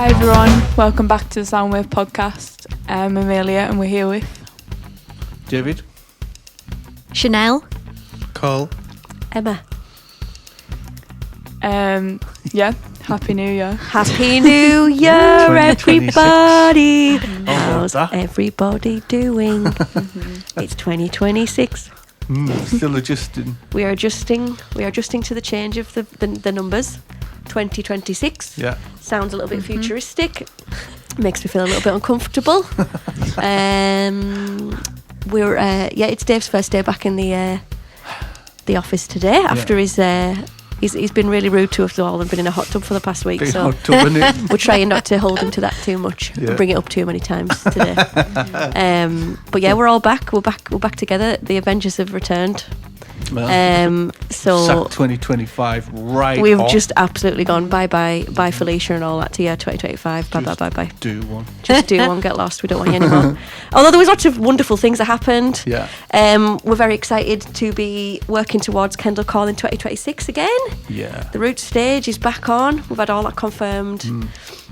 Hi everyone, welcome back to the Soundwave podcast. I'm Amelia and we're here with David, Chanelle, Cole, Emma. Yeah, Happy New Year. Happy New Year, 2026. everybody. How's How's everybody doing? It's 2026. Still adjusting. We are adjusting to the change of the numbers. 2026. Yeah. Sounds a little bit futuristic. Makes me feel a little bit uncomfortable. It's Dave's first day back in the office today after he's been really rude to us all and been in a hot tub for the past week. Big So hot tub, innit? we're trying not to hold him to that too much and bring it up too many times today. But yeah, we're all back. We're back together. The Avengers have returned. Well, So sack 2025 right we've off. just absolutely gone bye Felicia and all that to 2025. Bye. Do one. Just do one, get lost. We don't want you anymore. Although there was lots of wonderful things that happened. Yeah. We're very excited to be working towards Kendall Call in 2026 again. Yeah. The route stage is back on. We've had all that confirmed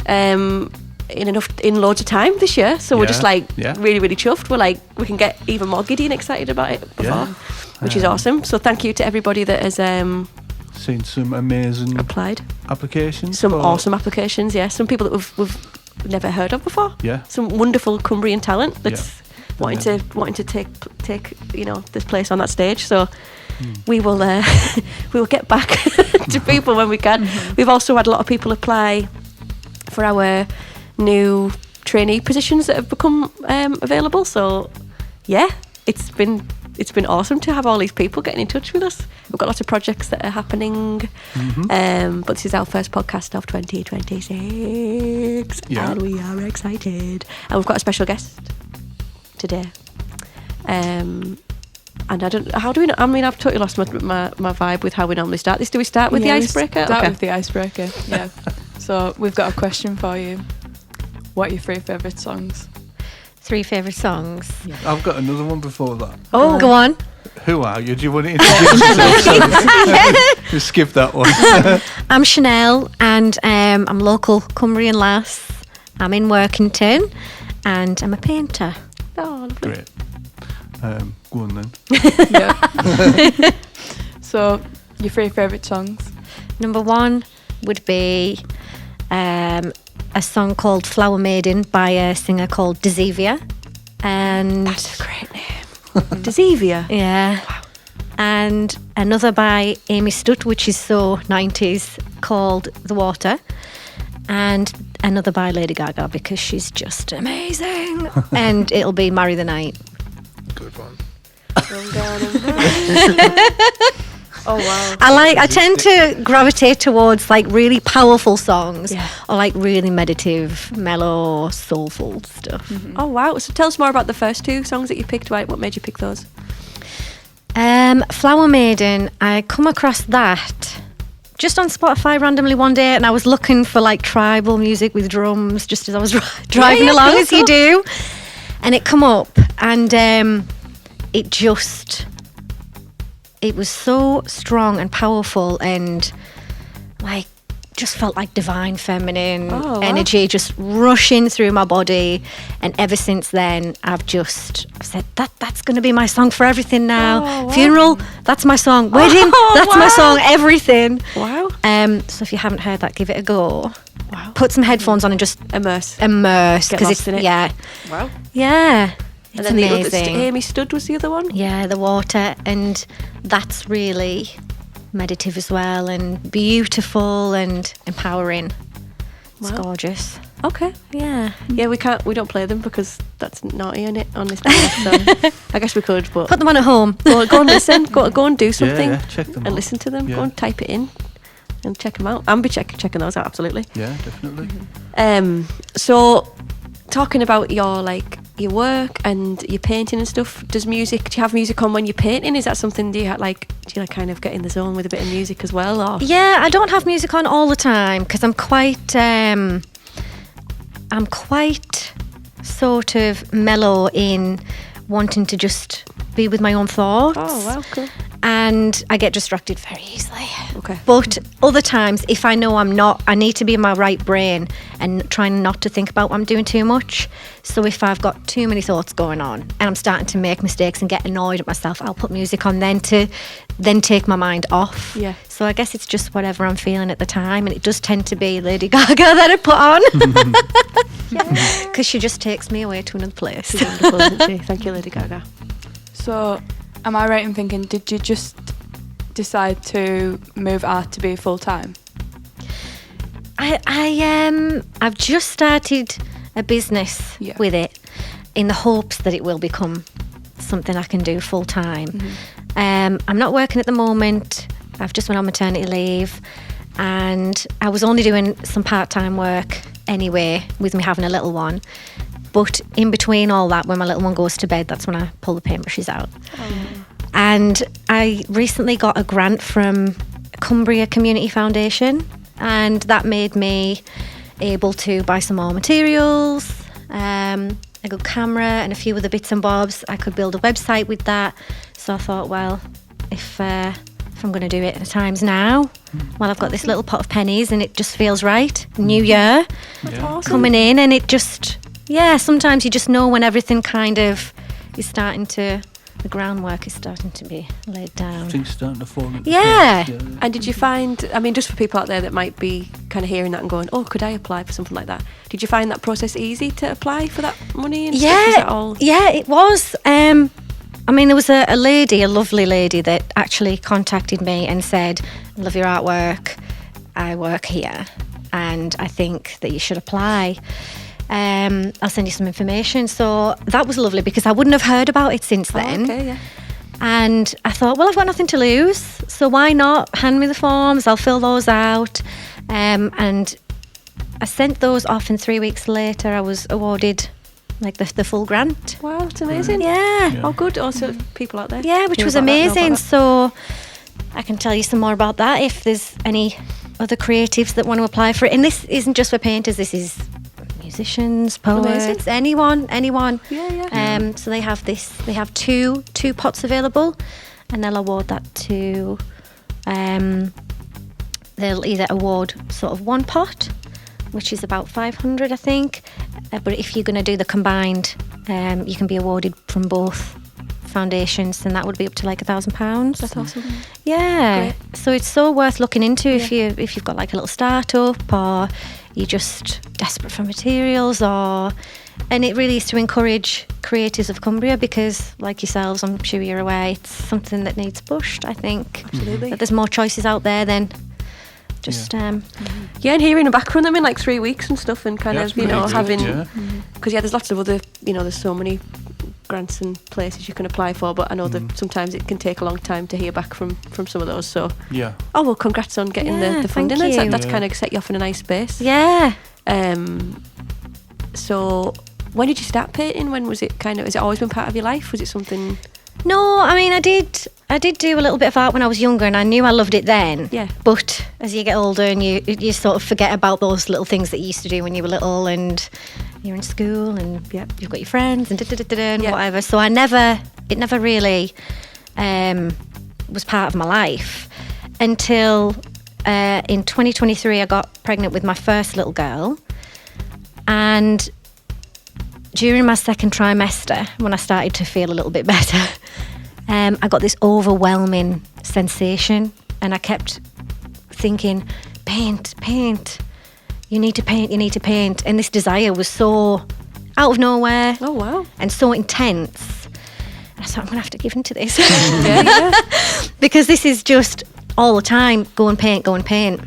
in loads of time this year. So we're just really, really chuffed. We're like, we can get even more giddy and excited about it before, which is awesome. So thank you to everybody that has Seen some amazing applied. applications. Some awesome applications, yeah. Some people that we've never heard of before. Yeah. Some wonderful Cumbrian talent that's wanting to take this place on that stage. So we will get back to people when we can. We've also had a lot of people apply for our new trainee positions that have become available. So yeah, it's been awesome to have all these people getting in touch with us. We've got lots of projects that are happening, but this is our first podcast of 2026, and we are excited. And we've got a special guest today. And I don't. How do we? I mean, I've totally lost my vibe with how we normally start this. Do we start with the icebreaker? Start with the icebreaker. Yeah. So we've got a question for you. What are your 3 favourite songs? 3 favourite songs. Yeah. I've got another one before that. Oh, go on. Who are you? Do you want to introduce yourself? Sorry. Just skip that one. I'm Chanelle and I'm local Cumbrian lass. I'm in Workington and I'm a painter. Oh, lovely. Great. Go on then. Yeah. So your 3 favourite songs? Number 1 would be a song called Flower Maiden by a singer called Desivia. And That's a great name. Desivia. yeah. Wow. And another by Amy Stutt, which is so 90s, called The Water. And another by Lady Gaga because she's just amazing. And it'll be Marry the Night. good one. Oh wow. I tend to gravitate towards like really powerful songs or like really meditative, mellow, soulful stuff. Oh wow. So tell us more about the first 2 songs that you picked. What made you pick those? Flower Maiden, I come across that just on Spotify randomly one day, and I was looking for like tribal music with drums just as I was driving along, cool, as you do, and it come up, and it was so strong and powerful, and like just felt like divine feminine energy just rushing through my body. And ever since then I've said that's going to be my song for everything now. Wow. Funeral, that's my song. Wedding, that's my song. Everything. Wow. So if you haven't heard that, give it a go. Wow. Put some headphones on and just Immerse. Get lost in it. Yeah, Wow. yeah, And it's then amazing. the other, Amy Studd was the other one. Yeah, The Water, and that's really meditative as well, and beautiful and empowering. It's Wow. gorgeous. Okay. Yeah. Yeah, we don't play them because that's naughty on this podcast. So I guess we could, but Put them on at home. go and listen. Go and do something Check them and out. listen to them. Yeah. Go and type it in and check them out. I'll be checking those out, absolutely. Yeah, definitely. So talking about your work and your painting and stuff, do you have music on when you're painting? Is that something do you kind of get in the zone with a bit of music as well, or? Yeah, I don't have music on all the time because I'm quite sort of mellow in wanting to just be with my own thoughts. Oh wow, cool. and I get distracted very easily. Okay. But other times, if I know I'm not, I need to be in my right brain and trying not to think about what I'm doing too much. So if I've got too many thoughts going on and I'm starting to make mistakes and get annoyed at myself, I'll put music on then to take my mind off. Yeah. So I guess it's just whatever I'm feeling at the time, and it does tend to be Lady Gaga that I put on. Because she just takes me away to another place. She's wonderful, isn't she? Thank you, Lady Gaga. So, am I right in thinking, did you just decide to move art to be full time? I've just started a business with it in the hopes that it will become something I can do full time. I'm not working at the moment. I've just went on maternity leave, and I was only doing some part-time work anyway with me having a little one. But in between all that, when my little one goes to bed, that's when I pull the paintbrushes out. And I recently got a grant from Cumbria Community Foundation, and that made me able to buy some more materials, a good camera and a few other bits and bobs. I could build a website with that. So I thought, well, if I'm going to do it, the time's now. Well, I've got this little pot of pennies and it just feels right. New year coming in, and it just, sometimes you just know when everything kind of is starting to, the groundwork is starting to be laid down. Things starting to fall into place. Yeah. And did you find, I mean, just for people out there that might be kind of hearing that and going, oh, could I apply for something like that? Did you find that process easy to apply for that money and stuff? Was that all? Yeah, it was. I mean, there was a lady, a lovely lady, that actually contacted me and said, love your artwork, I work here, and I think that you should apply. I'll send you some information. So that was lovely, because I wouldn't have heard about it since then. Okay, yeah. And I thought, well, I've got nothing to lose, so why not hand me the forms? I'll fill those out. And I sent those off, and 3 weeks later I was awarded like the full grant. Wow, that's amazing. Yeah. Oh, good. Also, people out there. Yeah, which hear was about that, know amazing. about that. So I can tell you some more about that if there's any other creatives that want to apply for it. And this isn't just for painters, this is musicians, poets, Amazing. anyone. Yeah. So they have two pots available, and they'll award that to, they'll either award sort of one pot, which is about 500, I think. But if you're going to do the combined, you can be awarded from both foundations, and that would be up to like £1,000. That's awesome. Yeah. Great. So it's so worth looking into if you've got like a little startup, or you're just desperate for materials, and it really is to encourage creators of Cumbria, because like yourselves, I'm sure you're aware, it's something that needs pushed. I think Absolutely. that there's more choices out there than just Yeah, and hearing back from them in like 3 weeks and stuff, and kind Yeah, of, it's pretty good, having, yeah. because there's lots of other, there's so many grants and places you can apply for, but I know that sometimes it can take a long time to hear back from some of those. So Yeah. oh well, congrats on getting Yeah, the funding. thank you. That's Yeah. kind of set you off in a nice space. yeah. So when did you start painting? When was it has it always been part of your life? Was it something? No, I mean, I did do a little bit of art when I was younger, and I knew I loved it then. Yeah. But as you get older, and you sort of forget about those little things that you used to do when you were little, and you're in school, and you've got your friends and and whatever. So it never really was part of my life until in 2023 I got pregnant with my first little girl, and during my second trimester, when I started to feel a little bit better, I got this overwhelming sensation, and I kept thinking, paint, you need to paint. And this desire was so out of nowhere. Oh wow. And so intense. And I thought, I'm going to have to give in to this. Yeah. Because this is just all the time, go and paint.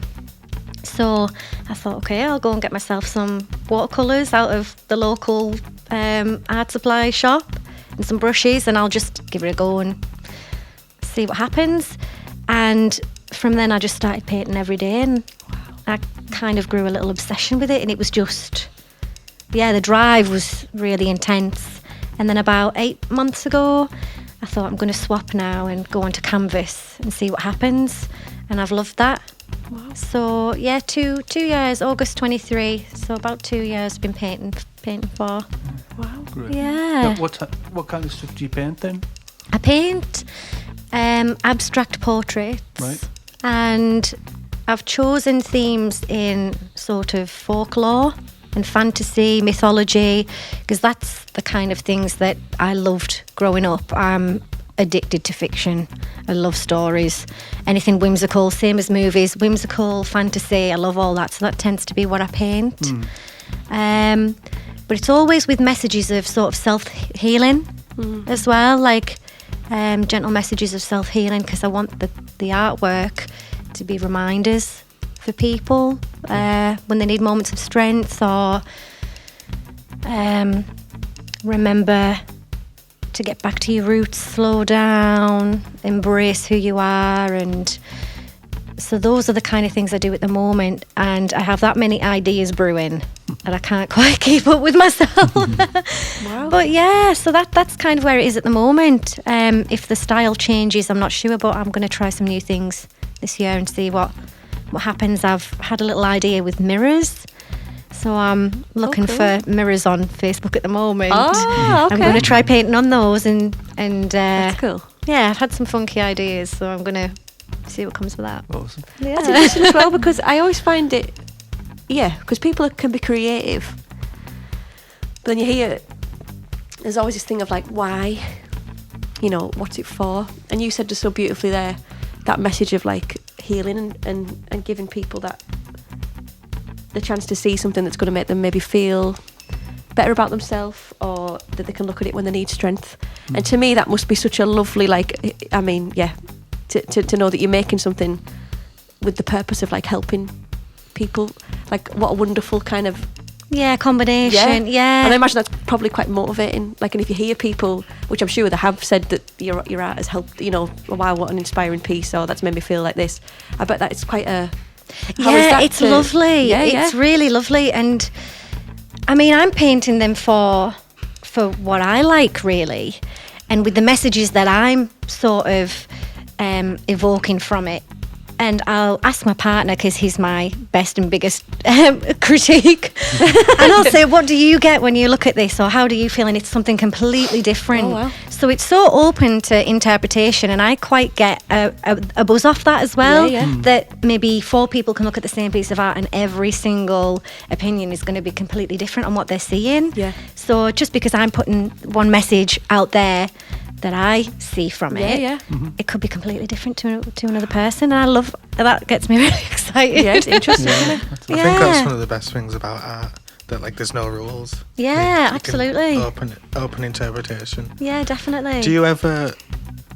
So I thought, okay, I'll go and get myself some watercolours out of the local art supply shop and some brushes, and I'll just give it a go and see what happens. And from then I just started painting every day, and I kind of grew a little obsession with it, and it was just, the drive was really intense. And then about 8 months ago, I thought, I'm going to swap now and go onto canvas and see what happens, and I've loved that. Wow. So yeah, 2 years, August 23. So about 2 years been painting for. Wow. Great. Yeah. What kind of stuff do you paint then? I paint Abstract portraits. Right. And I've chosen themes in sort of folklore and fantasy, mythology, because that's the kind of things that I loved growing up. I'm addicted to fiction. I love stories. Anything whimsical, same as movies, whimsical, fantasy, I love all that. So that tends to be what I paint. But it's always with messages of sort of self-healing as well, like gentle messages of self-healing, because I want the artwork to be reminders for people when they need moments of strength, or remember to get back to your roots, slow down, embrace who you are. And so those are the kind of things I do at the moment, and I have that many ideas brewing and I can't quite keep up with myself. Wow. But yeah, so that's kind of where it is at the moment. If the style changes, I'm not sure, but I'm going to try some new things this year and see what happens. I've had a little idea with mirrors, so I'm looking for mirrors on Facebook at the moment. Oh, okay. I'm going to try painting on those, and That's cool. yeah, I've had some funky ideas, so I'm going to see what comes of that. Awesome. Yeah. That's interesting as well, because I always find it, because people can be creative, but then you hear, there's always this thing of like, why? What's it for? And you said just so beautifully there, that message of like healing and giving people the chance to see something that's going to make them maybe feel better about themselves, or that they can look at it when they need strength. And to me, that must be such a lovely, to know that you're making something with the purpose of like helping people. Like, what a wonderful kind of combination. Yeah. And I imagine that's probably quite motivating. Like, and if you hear people, which I'm sure they have said that your art has helped, wow, what an inspiring piece, or that's made me feel like this. I bet that it's quite a... It's lovely. It's really lovely. And I mean, I'm painting them for what I like, really, and with the messages that I'm sort of evoking from it. And I'll ask my partner, because he's my best and biggest critique, and I'll say, what do you get when you look at this, or how do you feel? And it's something completely different. Oh, wow. So it's so open to interpretation, and I quite get a buzz off that as well. That maybe 4 people can look at the same piece of art and every single opinion is going to be completely different on what they're seeing. So just because I'm putting one message out there that I see from it, it could be completely different to another person, and I love that. Gets me really excited. Yeah, it's interesting. I think that's one of the best things about art, that like there's no rules. Yeah, You absolutely. can open interpretation. Yeah, definitely. Do you ever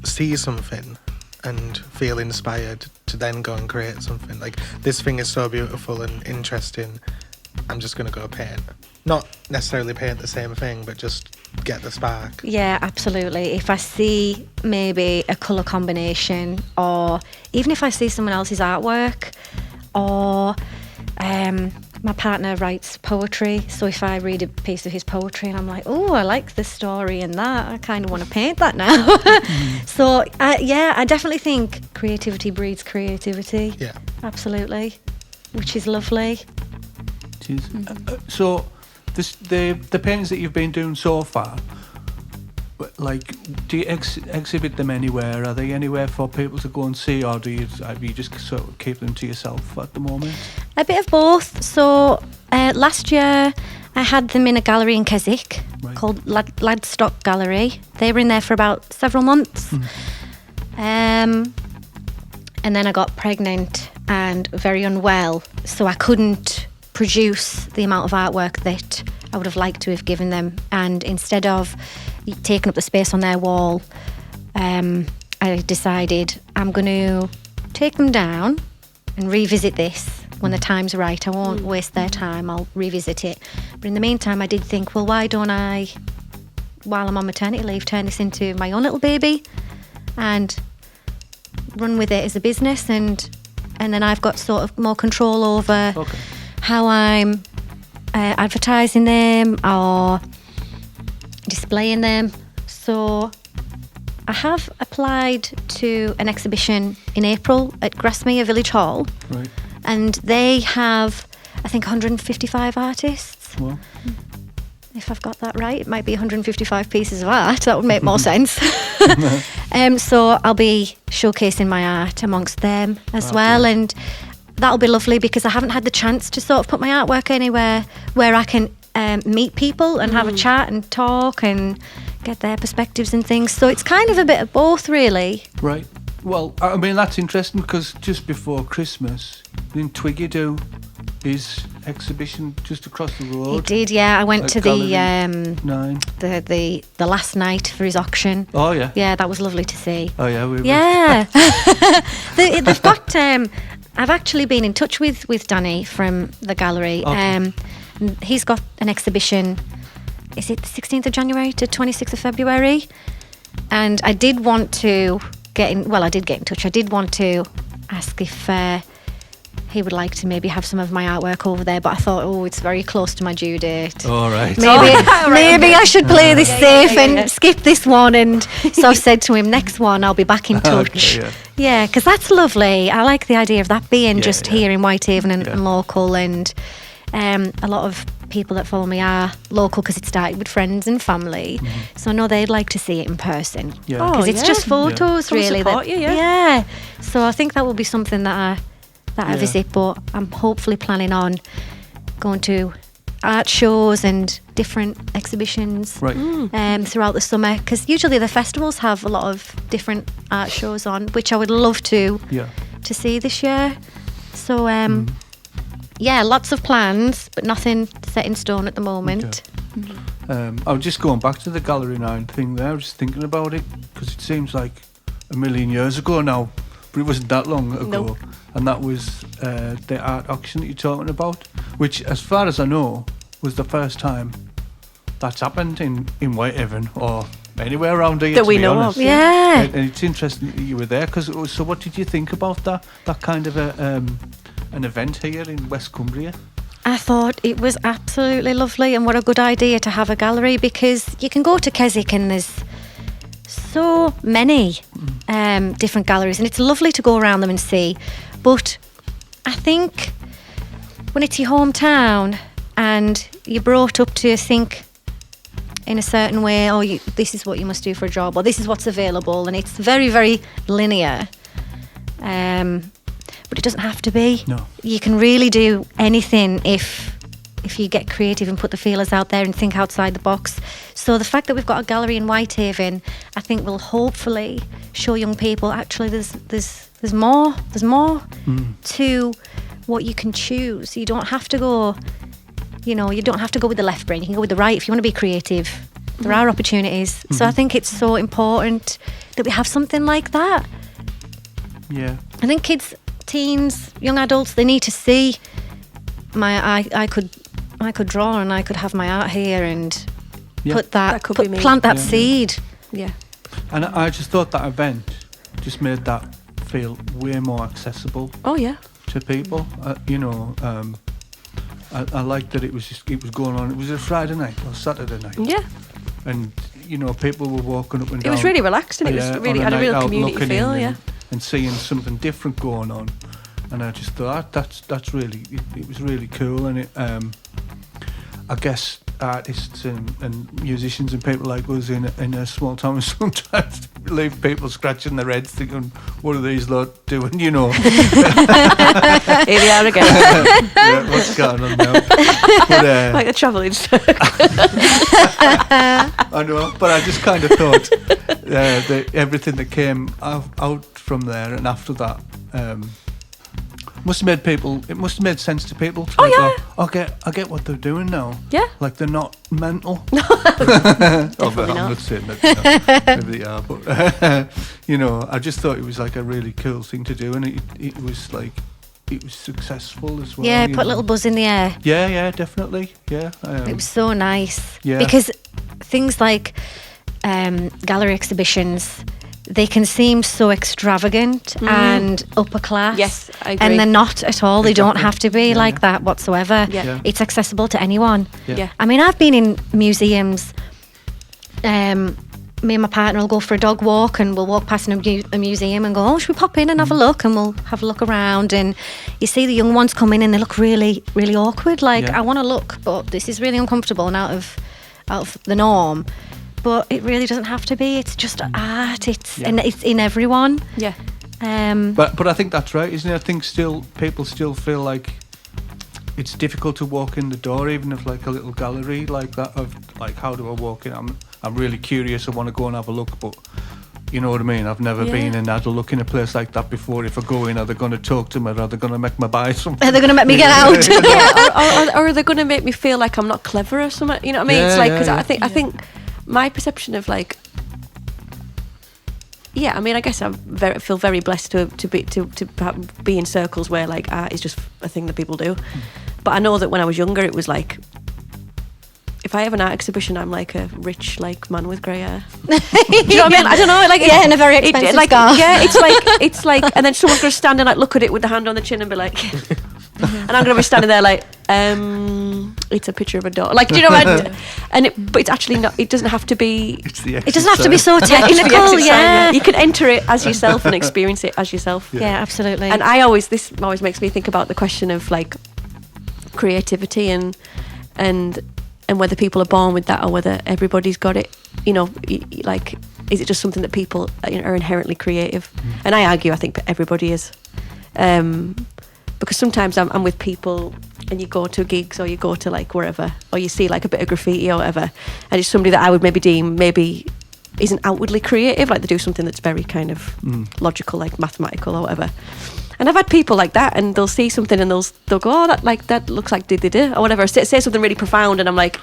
see something and feel inspired to then go and create something? Like, this thing is so beautiful and interesting, I'm just going to go paint. Not necessarily paint the same thing, but just get the spark. Yeah, absolutely. If I see maybe a colour combination, or even if I see someone else's artwork, or my partner writes poetry, so if I read a piece of his poetry and I'm like, oh, I like this story and that, I kind of want to paint that now. So I definitely think creativity breeds creativity. Yeah. Absolutely. Which is lovely. So the paintings that you've been doing so far, like, do you exhibit them anywhere? Are they anywhere for people to go and see, or do you just sort of keep them to yourself at the moment? A bit of both. So last year I had them in a gallery in Keswick called Ladstock Gallery. They were in there for about several months. And then I got pregnant and very unwell, so I couldn't produce the amount of artwork that I would have liked to have given them. And instead of taking up the space on their wall, I decided I'm going to take them down and revisit this when the time's right. I won't waste their time, I'll revisit it. But in the meantime, I did think, well, why don't I, while I'm on maternity leave, turn this into my own little baby and run with it as a business, and then I've got sort of more control over how I'm advertising them or displaying them. So I have applied to an exhibition in April at Grasmere Village Hall, and they have, I think, 155 artists. Well, if I've got that right. It might be 155 pieces of art. That would make more sense. So I'll be showcasing my art amongst them as well. And that'll be lovely because I haven't had the chance to sort of put my artwork anywhere where I can meet people and have a chat and talk and get their perspectives and things. So it's kind of a bit of both, really. Right. Well, I mean, that's interesting because just before Christmas, didn't Twiggy do his exhibition just across the road? He did, yeah. I went to the 9. the last night for his auction. Oh, yeah. Yeah, that was lovely to see. Oh, yeah. Yeah. They've got... I've actually been in touch with Danny from the gallery. Okay. He's got an exhibition, is it the 16th of January to 26th of February? And I did want to I did get in touch. I did want to ask if he would like to maybe have some of my artwork over there, but I thought, it's very close to my due date. All right. Maybe I should play this safe and skip this one. And so I've said to him, next one I'll be back in touch. Okay, Yeah, because that's lovely. I like the idea of that being just here in Whitehaven and local. And a lot of people that follow me are local because it started with friends and family. So I know they'd like to see it in person. Yeah. Because it's just photos, Come really. support you, yeah. So I think that will be something that I visit. But I'm hopefully planning on going to art shows and different exhibitions throughout the summer, because usually the festivals have a lot of different art shows on, which I would love to see this year. So lots of plans, but nothing set in stone at the moment. Okay. I was just going back to the Gallery 9 thing there. I was just thinking about it because it seems like a million years ago now, but it wasn't that long ago. Nope. And that was the art auction that you're talking about, which, as far as I know, was the first time that's happened in Whitehaven or anywhere around here, That to we be know honest. of, Yeah. And it's interesting that you were there, because so what did you think about that kind of an event here in West Cumbria? I thought it was absolutely lovely, and what a good idea to have a gallery, because you can go to Keswick and there's so many different galleries, and it's lovely to go around them and see. But I think when it's your hometown and you're brought up to think in a certain way, this is what you must do for a job, or this is what's available, and it's very, very linear. But it doesn't have to be. No. You can really do anything if you get creative and put the feelers out there and think outside the box. So the fact that we've got a gallery in Whitehaven, I think will hopefully show young people actually there's more to what you can choose. You don't have to go, you don't have to go with the left brain. You can go with the right if you want to be creative. There are opportunities. So I think it's so important that we have something like that. Yeah. I think kids, teens, young adults, they need to see I could draw and I could have my art here and plant that seed. Yeah. And I just thought that event just made that feel way more accessible. Oh yeah. To people. I liked that it was going on. It was a Friday night or Saturday night. Yeah. And people were walking up and down. It was really relaxed, and it was really had a real community feel. And seeing something different going on, and I just thought that's really it was really cool. And it I guess artists and musicians and people like us in a small town sometimes leave people scratching their heads thinking, what are these lot doing, Here they are again. Yeah, what's going on now? But, like the travelling. I know, but I just kind of thought everything that came out from there and after that must have made sense to people. I get what they're doing now. Yeah. Like they're not mental. Definitely I'm not. not saying that, maybe they are, but I just thought it was like a really cool thing to do, and it was like, it was successful as well. Yeah, put a little buzz in the air. Yeah, definitely. Yeah. It was so nice. Yeah. Because things like gallery exhibitions, they can seem so extravagant and upper class. Yes, I agree. And they're not at all. They don't Exactly. have to be like that whatsoever. Yeah. It's accessible to anyone. Yeah. I mean, I've been in museums. Me and my partner will go for a dog walk, and we'll walk past a museum and go, should we pop in and have a look? And we'll have a look around, and you see the young ones come in and they look really, really awkward. Like, Yeah. I want to look, but this is really uncomfortable and out of out of the norm. But it really doesn't have to be. It's just art. It's in everyone. Yeah. But I think that's right, isn't it? I think people still feel like it's difficult to walk in the door, even if like a little gallery like that of like, how do I walk in? I'm really curious. I want to go and have a look, but you know what I mean? I've never been and had a look in a place like that before. If I go in, are they going to talk to me? Or are they going to make me buy something? Are they going to make me get out? or are they going to make me feel like I'm not clever or something? You know what I mean? It's like, because I think my perception of like, I mean, I guess I feel very blessed to be in circles where like art is just a thing that people do. But I know that when I was younger, it was like, if I have an art exhibition, I'm like a rich like man with grey hair. Do you know what I mean? I don't know, like in a very expensive scarf. Yeah, it's like, and then someone's gonna stand and like look at it with the hand on the chin and be like, and I'm gonna be standing there like, it's a picture of a dog. Like, do you know what? But it's actually not. It doesn't have to be. It doesn't have to be so technical. Yeah, you can enter it as yourself and experience it as yourself. Yeah, absolutely. And this always makes me think about the question of like creativity and whether people are born with that or whether everybody's got it. You know, like, is it just something that people are inherently creative? And I argue, I think everybody is. Because sometimes I'm with people and you go to gigs or you go to like wherever, or you see like a bit of graffiti or whatever, and it's somebody that I would maybe deem isn't outwardly creative, like they do something that's very kind of logical, like mathematical or whatever. And I've had people like that, and they'll see something and they'll go, oh, that looks like da-da-da, or whatever, say something really profound, and I'm like,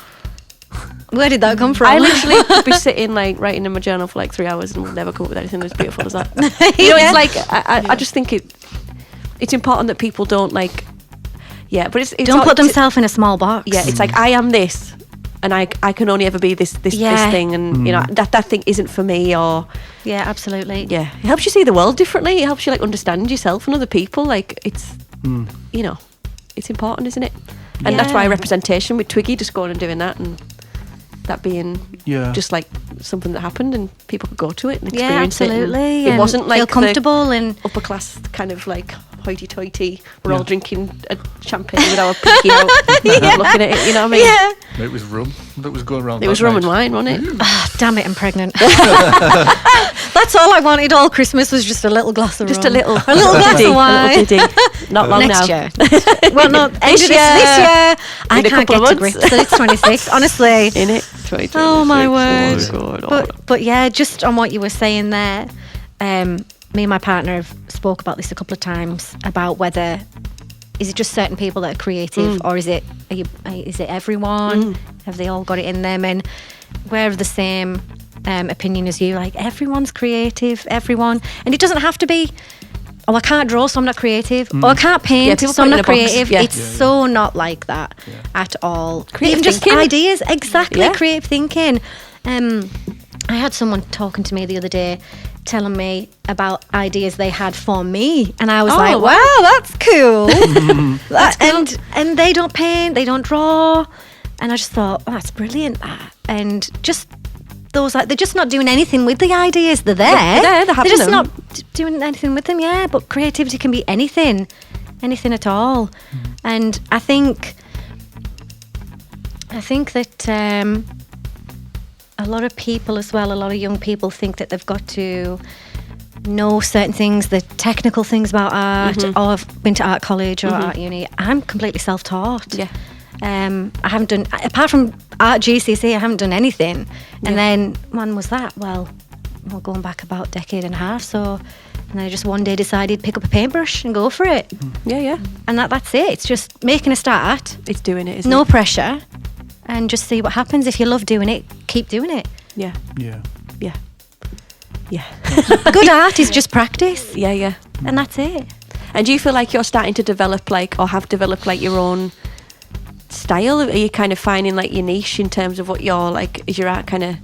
where did that come from? I literally could be sitting like writing in my journal for like 3 hours and would never come up with anything as beautiful as that. You know, it's like I just think it's important that people don't like, but it's don't put themselves in a small box. Yeah, it's like, I am this, and I can only ever be this thing, and you know that thing isn't for me, or absolutely. Yeah, it helps you see the world differently. It helps you like understand yourself and other people. Like it's you know, it's important, isn't it? And that's why representation with Twiggy, just going and doing that, and that being just like something that happened and people could go to it and experience absolutely. It wasn't like feel comfortable and upper class kind of like hoity-toity. We're all drinking a champagne with our pinky out, looking at it. You know what I mean? Yeah. It was rum that was going around. It was rum and wine, wasn't it? Oh, damn it! I'm pregnant. That's all I wanted all Christmas was just a little glass of rum. A little glass of wine. Not long next now. Year. Well, not this year. I can't get to grips. So it's 26. Honestly. In it. 26. Oh my word. Oh my God. But yeah, just on what you were saying there, me and my partner have spoke about this a couple of times about whether is it just certain people that are creative or is it everyone? Have they all got it in them? And we're of the same opinion as you. Like, everyone's creative, everyone, and it doesn't have to be, oh, I can't draw, so I'm not creative. Or I can't paint, so I'm not creative. It's so not like that at all. Creative Even just thinking. ideas, exactly. Creative thinking. I had someone talking to me the other day, telling me about ideas they had for me, and I was like, wow, that's cool. That's cool. And they don't paint, they don't draw, and I just thought, oh, that's brilliant, that. And just those, like, they're just not doing anything with the ideas. They're there. They're just not doing anything with them. But creativity can be anything at all. And I think that a lot of people as well, a lot of young people think that they've got to know certain things, the technical things about art, or I've been to art college or art uni. I'm completely self-taught. Yeah. I haven't done, apart from art GCSE, I haven't done anything. And then when was that? Well, we're going back about a decade and a half. So, and then I just one day decided pick up a paintbrush and go for it. Yeah. And that's it. It's just making a start. It's doing it, isn't it? No it? pressure. And just see what happens. If you love doing it, keep doing it. Yeah. Good art is just practice. Yeah. And that's it. And do you feel like you're starting to develop or have developed your own style? Are you kind of finding your niche in terms of what you're is your art kind of,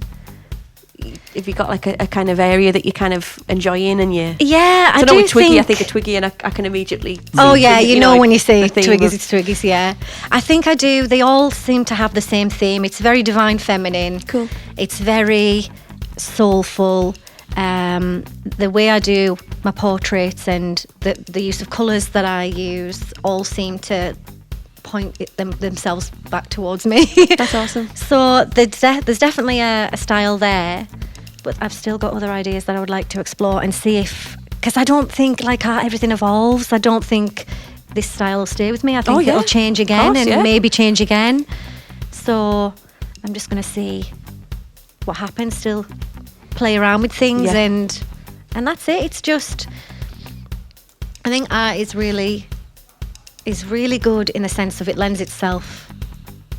have you got a kind of area that you're kind of enjoying and you... Yeah, I know do with Twiggy, think... I think of Twiggy and I can immediately... Oh yeah, you know when you say Twiggies, it's Twiggies, yeah. I think I do. They all seem to have the same theme. It's very divine feminine. Cool. It's very soulful. The way I do my portraits and the use of colours that I use all seem to point themselves back towards me. That's awesome. So there's definitely a style there, but I've still got other ideas that I would like to explore and see if, because I don't think like everything evolves. I don't think this style will stay with me. I think it'll change again and maybe change again. So I'm just going to see what happens, still play around with things and that's it. It's just, I think art is really good in the sense of it lends itself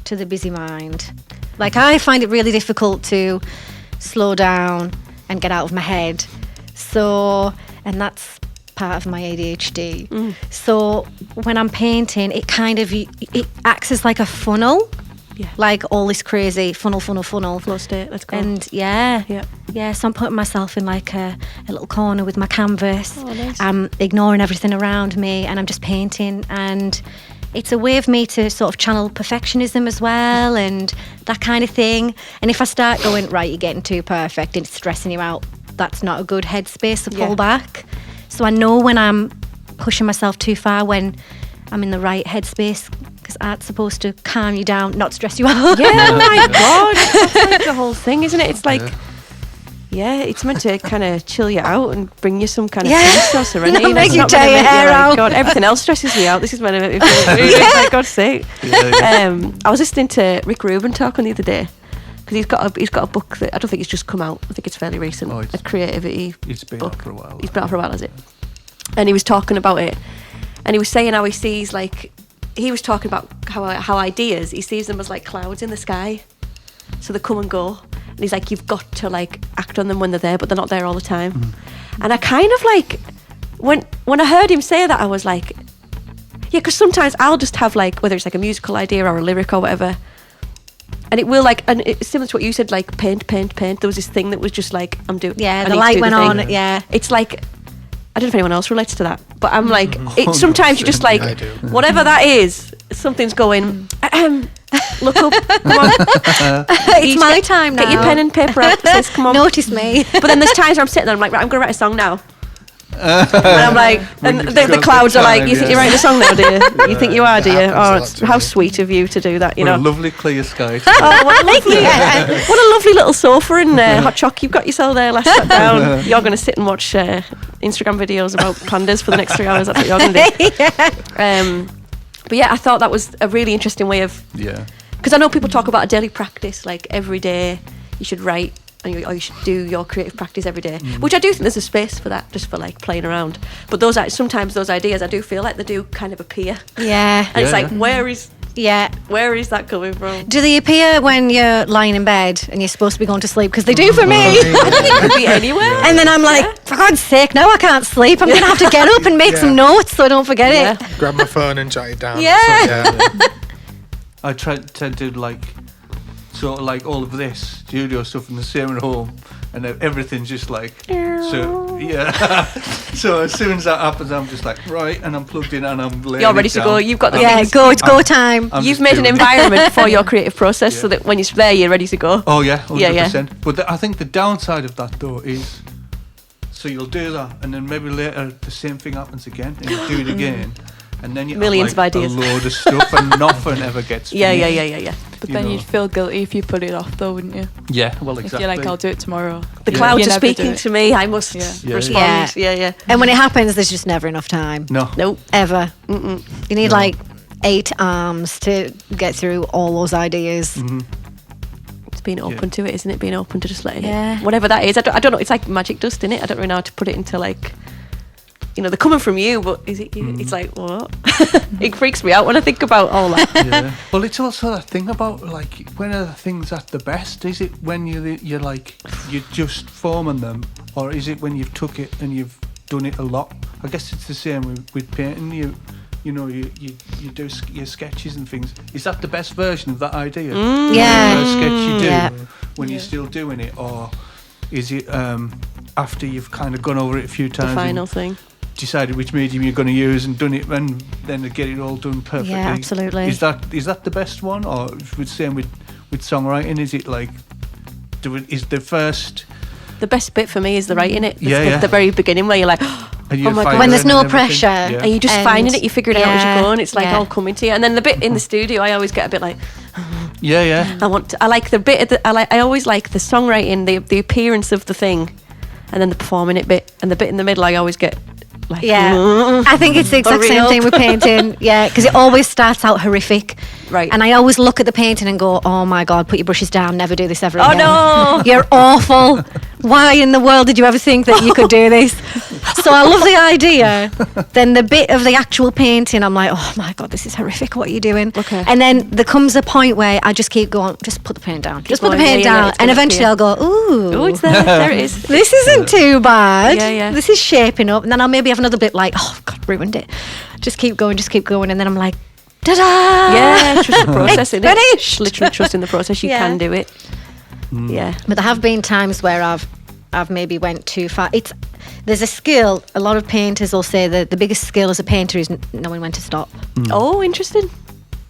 to the busy mind. Like I find it really difficult to slow down and get out of my head. So, and that's part of my ADHD. So when I'm painting, it kind of, it acts as like a funnel. Yeah. Like all this crazy funnel. Flow state, let's go. And so I'm putting myself in like a little corner with my canvas. Oh, nice. I'm ignoring everything around me and I'm just painting, and it's a way of me to sort of channel perfectionism as well and that kind of thing. And if I start going, right, you're getting too perfect and it's stressing you out, that's not a good headspace to pull back. So I know when I'm pushing myself too far, when I'm in the right headspace, because art's supposed to calm you down, not stress you out. Yeah, oh my God. That's like the whole thing, isn't it? It's like, it's meant to kind of chill you out and bring you some kind of peace or serenity. Not make you tear your hair out. God, everything else stresses me out. This is meant to make me feel really, for God's sake. I was listening to Rick Rubin talk on the other day, because he's got a book that I don't think it's just come out. I think it's fairly recent. A creativity It's been book. out for a while. He's been out for a while, has it? And he was talking about it, and he was saying how he sees, like, he was talking about how ideas, he sees them as like clouds in the sky, so they come and go, and he's like, you've got to like act on them when they're there, but they're not there all the time. And I kind of like, when I heard him say that, I was like, yeah, because sometimes I'll just have like, whether it's like a musical idea or a lyric or whatever, and it will like, and it's similar to what you said, like paint. There was this thing that was just like, I'm doing. Yeah, the light went on. Yeah, it's like, I don't know if anyone else relates to that, but I'm like, it's sometimes you're just like, whatever that is, something's going, look up, come on. It's my time now. Get your pen and paper out, says, come on. Notice me. But then there's times where I'm sitting there, I'm like, right, I'm going to write a song now. And I'm like, and the clouds are like, you think you're writing a song now, do you? You think you are, do you? Oh, it's how sweet of you to do that, you know. A lovely clear sky. Oh, what a lovely little sofa and hot choc you've got yourself there. Let's sit down. You're going to sit and watch Instagram videos about pandas for the next 3 hours. That's what you're going to do. But yeah, I thought that was a really interesting way of... Yeah. Because I know people talk about a daily practice, like every day you should write, or you should do your creative practice every day, which I do think there's a space for that, just for like playing around. But sometimes those ideas, I do feel like they do kind of appear. Yeah. And it's like, where is that coming from? Do they appear when you're lying in bed and you're supposed to be going to sleep? Because they do for me. I don't think it could be anywhere. And then I'm like, for God's sake, no, I can't sleep. I'm going to have to get up and make some notes so I don't forget it. Grab my phone and jot it down. Yeah. I tend to like sort of like all of this studio stuff in the same at home, and everything's just like so so as soon as that happens, I'm just like, right, and I'm plugged in and I'm laying you're ready it to down. go. You've got the it's go time. You've made an environment for your creative process so that when you're there, you're ready to go. Oh yeah, 100%. But I think the downside of that though is, so you'll do that, and then maybe later the same thing happens again, and you do it again. And then you millions have like of ideas, a load of stuff, and nothing ever gets finished. Yeah. But then you'd feel guilty if you put it off, though, wouldn't you? Yeah, well, exactly. If you're like, I'll do it tomorrow. The clouds are speaking to me. I must respond. Yeah. And when it happens, there's just never enough time. Nope. Ever. You need like 8 arms to get through all those ideas. It's being open to it, isn't it? Being open to just letting it, whatever that is. I don't know. It's like magic dust, isn't it? I don't really know how to put it into like, you know, they're coming from you, but is it? It's like, what? It freaks me out when I think about all that. Yeah. Well, it's also that thing about like, when are the things at the best? Is it when you're like, you're just forming them, or is it when you've took it and you've done it a lot? I guess it's the same with painting. You know, you do your sketches and things. Is that the best version of that idea? Yeah. The sketch you do when you're still doing it, or is it after you've kind of gone over it a few times? The final thing. Decided which medium you're going to use and done it, and then to get it all done perfectly. Yeah, absolutely. Is that the best one, or with same with songwriting? Is it like, is the first? The best bit for me is the writing it. The very beginning where you're like, And you're Oh my God. firing When there's and no everything. pressure. Yeah. And you're just And- finding it, you figure it out as yeah, you go, and it's like yeah. all coming to you. And then the bit in the studio, I always get a bit like, Yeah. I like the bit. I always like the songwriting, the appearance of the thing, and then the performing it bit, and the bit in the middle. I always get like, Yeah, I think it's the exact same real. thing with painting. Yeah, because it always starts out horrific. Right. And I always look at the painting and go, oh my God, put your brushes down, never do this ever Oh again. no! You're awful. Why in the world did you ever think that you could do this? So I love the idea. Then the bit of the actual painting, I'm like, oh my God, this is horrific. What are you doing? Okay. And then there comes a point where I just keep going, just put the paint down. Just put the going, paint yeah, down. it's And gonna eventually appear. I'll go, ooh. Oh, it's there. There it is. This isn't too bad. Yeah. This is shaping up. And then I'll maybe have another bit like, oh, God, ruined it. Just keep going. And then I'm like, ta-da! Yeah, trust the process. It's innit? finished. Literally trust in the process. You Yeah. can do it. Yeah. But there have been times where I've maybe went too far. There's a skill. A lot of painters will say that the biggest skill as a painter is knowing when to stop, Oh, interesting.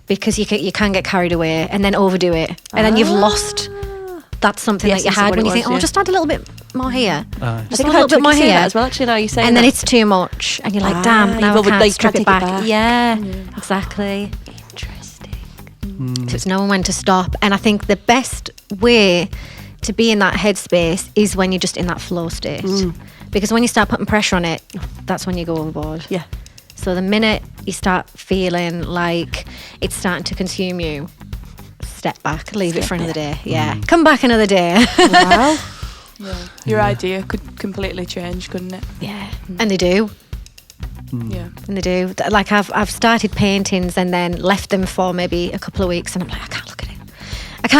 because you can get carried away and then overdo it, and then you've lost. That's something The that you essence of had what when it you think, was, oh, yeah. just add a little bit more here. Aye. Just I a think little bit more say here. that as well. Actually, now you say And that. then it's too much, and you're like, Ah, damn, now I you've can't like, strip take it back. back. Yeah, exactly. Interesting. So it's knowing when to stop. And I think the best way to be in that headspace is when you're just in that flow state. Because when you start putting pressure on it, that's when you go overboard. Yeah. So the minute you start feeling like it's starting to consume you, step back, leave it for another day. Yeah. Come back another day. Wow. Yeah. Your idea could completely change, couldn't it? Yeah. And they do. Yeah. And they do. Like I've started paintings and then left them for maybe a couple of weeks, and I'm like, I can't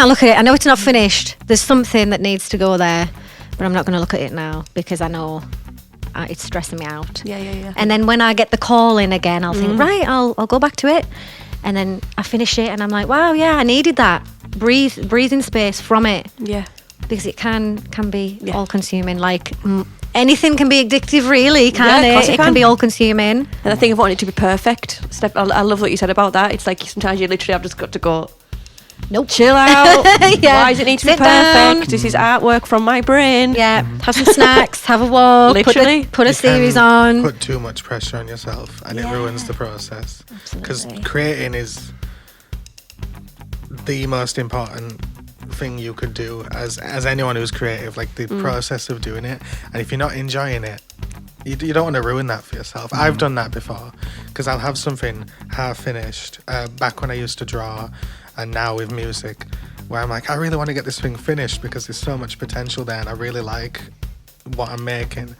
look at it. I know it's not finished. There's something that needs to go there, but I'm not going to look at it now because I know it's stressing me out. Yeah. And then when I get the call in again, I'll think, right, I'll go back to it. And then I finish it and I'm like, wow, yeah, I needed that. Breathing space from it, Yeah. because it can be Yeah. all consuming. Like anything can be addictive, really, can't Yeah, of course it? it It can can. be all consuming. And I think if I want it to be perfect, I love what you said about that. It's like sometimes you literally have just got to go, Nope. chill out. Yeah. Why does it need to be Sit down. perfect? This is artwork from my brain. Yeah, have some snacks, have a walk, Literally. put a You series can on. Put too much pressure on yourself, and it ruins the process. Because Absolutely. creating is the most important thing you could do as anyone who's creative. Like the process of doing it, and if you're not enjoying it, you don't want to ruin that for yourself. I've done that before, because I'll have something half finished back when I used to draw, and now with music, where I'm like, I really want to get this thing finished because there's so much potential there, and I really like what I'm making.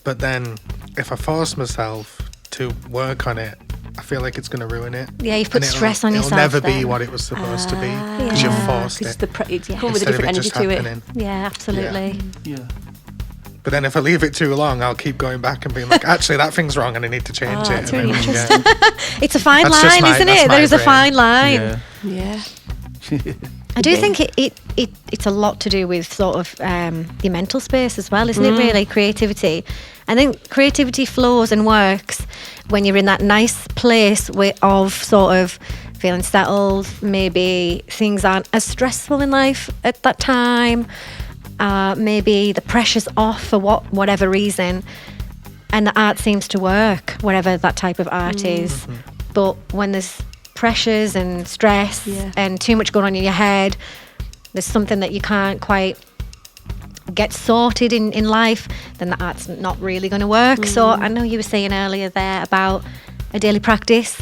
But then if I force myself to work on it, I feel like it's going to ruin it. Yeah, you've put And stress on yourself. It'll never be then. what it was supposed to be, Ah, because you've yeah. forced Because it. it's come with a instead of different it energy just to it. happening. Yeah, absolutely. Yeah. But then if I leave it too long, I'll keep going back and being like, actually, that thing's wrong and I need to change it. that's And really then, interesting. It's a fine That's just line, my- isn't that's it? my There is a brain. fine line. Yeah. Yeah. I do think it's a lot to do with sort of your mental space as well, isn't it? Really, creativity. I think creativity flows and works when you're in that nice place of sort of feeling settled. Maybe things aren't as stressful in life at that time. Maybe the pressure's off for whatever reason, and the art seems to work, whatever that type of art is. But when there's pressures and stress Yeah. and too much going on in your head, there's something that you can't quite get sorted in life, then the art's not really going to work. So I know you were saying earlier there about a daily practice.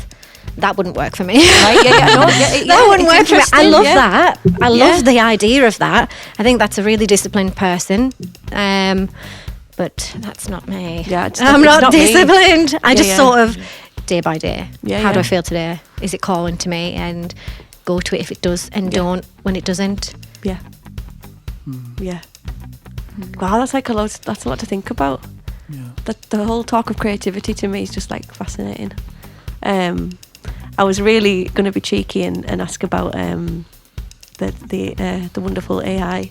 That wouldn't work for me. Right, yeah. No, That wouldn't it's work for me. I interesting, love yeah. that. I Yeah. love the idea of that. I think that's a really disciplined person. But that's not me. Yeah, it's I'm not not me. disciplined. I just yeah. sort of day by day. Yeah, How do I yeah. feel today? Is it calling to me? And go to it if it does, and don't when it doesn't. Yeah. Yeah. Wow, that's like that's a lot to think about. Yeah. The whole talk of creativity to me is just like fascinating. I was really going to be cheeky and ask about the wonderful AI.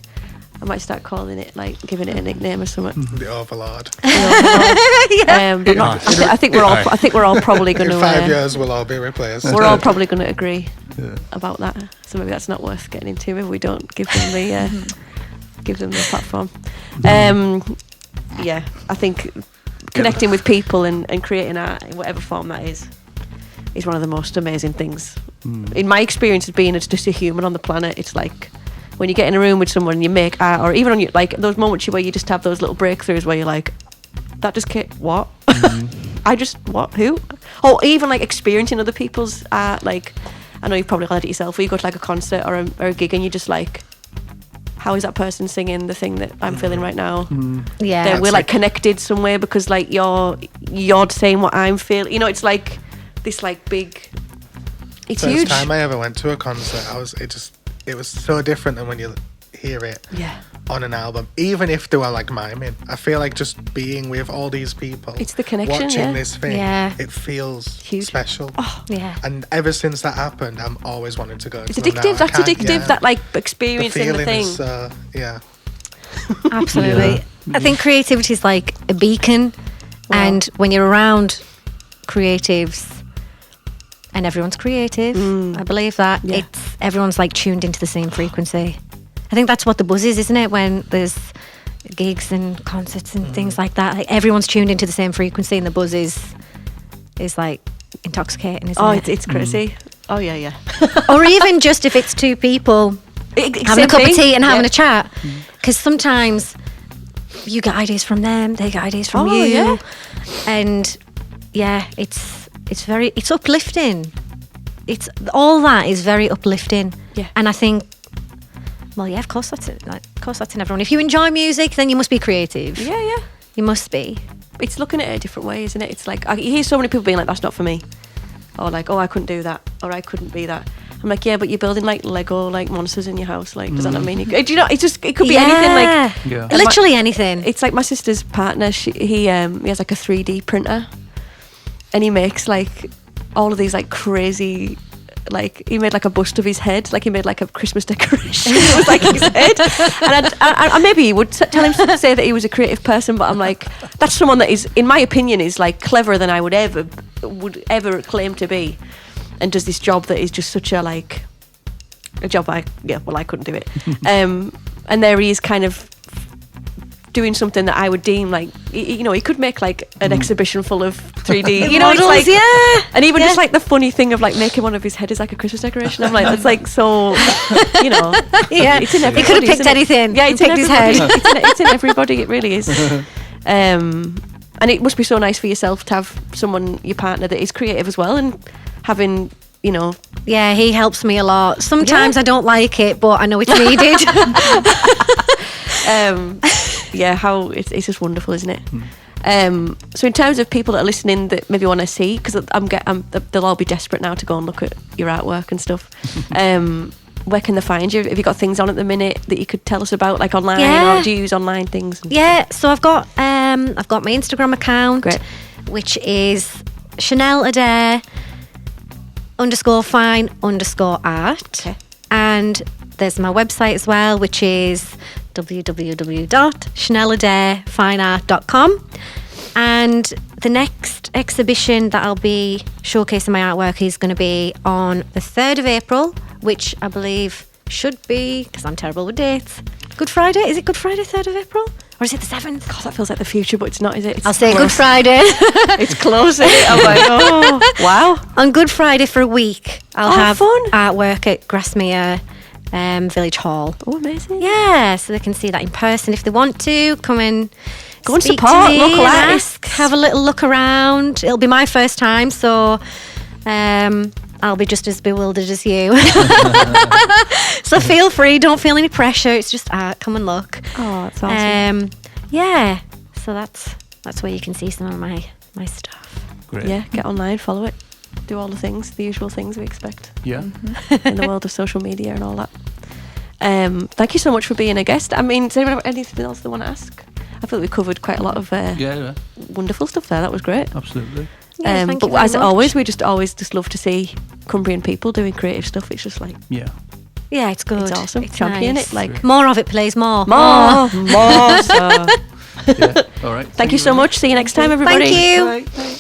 I might start calling it, like giving it a nickname or something. The Overlord. But not, I think we're all probably going In to. 5 years, we'll all be replaced. We're all probably going to agree Yeah. about that. So maybe that's not worth getting into. Maybe we don't give them the platform. Yeah, I think connecting with people and creating art in whatever form that is one of the most amazing things. In my experience of being just a human on the planet, it's like when you get in a room with someone and you make art, or even on your, like those moments where you just have those little breakthroughs where you're like, that just came, what? I just, what, who? Or even like experiencing other people's art. Like, I know you've probably had it yourself, where you go to like a concert or a gig and you're just like, how is that person singing the thing that I'm feeling right now? Yeah. Then we're like connected somewhere because like you're saying what I'm feeling. You know, it's like this like big, it's First huge. time I ever went to a concert, it was so different than when you hear it on an album. Even if they were like miming, I feel like just being with all these people, It's the connection, watching this thing, Yeah. it feels Huge. special. Yeah. And ever since that happened, I'm always wanting to go. It's to them addictive. now. I That's can't- addictive. yeah. That like The experiencing the feeling thing. is, yeah. Absolutely. I think creativity is like a beacon, Wow. and when you're around creatives, and everyone's creative, I believe that Yeah. everyone's like tuned into the same frequency. I think that's what the buzz is, isn't it? When there's gigs and concerts and things like that, like everyone's tuned into the same frequency, and the buzz is like intoxicating, isn't Oh, it? it's crazy. Oh yeah. Or even just if it's two people having a cup of tea and having a chat, because sometimes you get ideas from them, they get ideas from you, yeah. and it's uplifting. It's all that is very uplifting. Yeah. And I think, well, yeah, of course that's it. Like, of course that's in everyone. If you enjoy music, then you must be creative. Yeah. You must be. It's looking at it a different way, isn't it? It's like you hear so many people being like, "That's not for me," or like, "Oh, I couldn't do that," or "I couldn't be that." I'm like, yeah, but you're building like Lego like monsters in your house. Like, does that not mean do you know? It could be anything. Like, Yeah. Literally anything. it's like my sister's partner. He has like a 3D printer, and he makes like all of these like crazy. Like he made like a bust of his head, like he made like a Christmas decoration. It was like his head, and I maybe he would tell him to say that he was a creative person, but I'm like, that's someone that is, in my opinion, is like cleverer than I would ever claim to be, and does this job that is just such a job I couldn't do it, and there he is kind of doing something that I would deem like, you know, he could make like an exhibition full of 3D, you know, it's Models, like, yeah. and even just like the funny thing of like making one of his head is like a Christmas decoration. I'm like, that's like so, you know, Yeah. it's in He everybody. could have picked isn't it? anything. Yeah, and it's in picked his everybody. head. It's in everybody. It really is. And it must be so nice for yourself to have someone, your partner, that is creative as well, and having, you know, Yeah, he helps me a lot. Sometimes I don't like it, but I know it's needed. how it's just wonderful, isn't it? So in terms of people that are listening that maybe want to see, because they'll all be desperate now to go and look at your artwork and stuff. Where can they find you? Have you got things on at the minute that you could tell us about, like online, Yeah. or do you use online things? Yeah, so I've got my Instagram account, Great. which is Chanelle Adair _fine_art. Okay. And there's my website as well, which is www.chanelleadairfineart.com. And the next exhibition that I'll be showcasing my artwork is going to be on the 3rd of April, which I believe should be, because I'm terrible with dates, Good Friday? Is it Good Friday, 3rd of April? Or is it the 7th? God, that feels like the future, but it's not, is it? It's I'll say Good close. Friday. It's close, isn't it? I'm like, oh, wow. On Good Friday for a week, I'll Oh, have fun. artwork at Grasmere Village Hall. Oh, amazing. Yeah, so they can see that in person if they want to. Come and Go and speak to support me local and artists. ask, have a little look around. It'll be my first time, so I'll be just as bewildered as you. So feel free, don't feel any pressure. It's just art. Come and look. Oh, that's awesome. Yeah, so that's where you can see some of my stuff. Great. Yeah, get online, follow it, do all the things, the usual things we expect Yeah. in the world of social media and all that. Thank you so much for being a guest. I mean, does anyone have anything else they want to ask? I feel we covered quite a lot of Yeah, wonderful stuff there. That was great. absolutely. Yeah, thank but you very as much. always, we just always just love to see Cumbrian people doing creative stuff. It's just like, Yeah. Yeah, it's good. it's awesome. It's Champion nice. it. Like, More of it, please. More. more. So, Yeah. All right. thank you so much. See you next time, everybody. Thank you. Bye. Bye.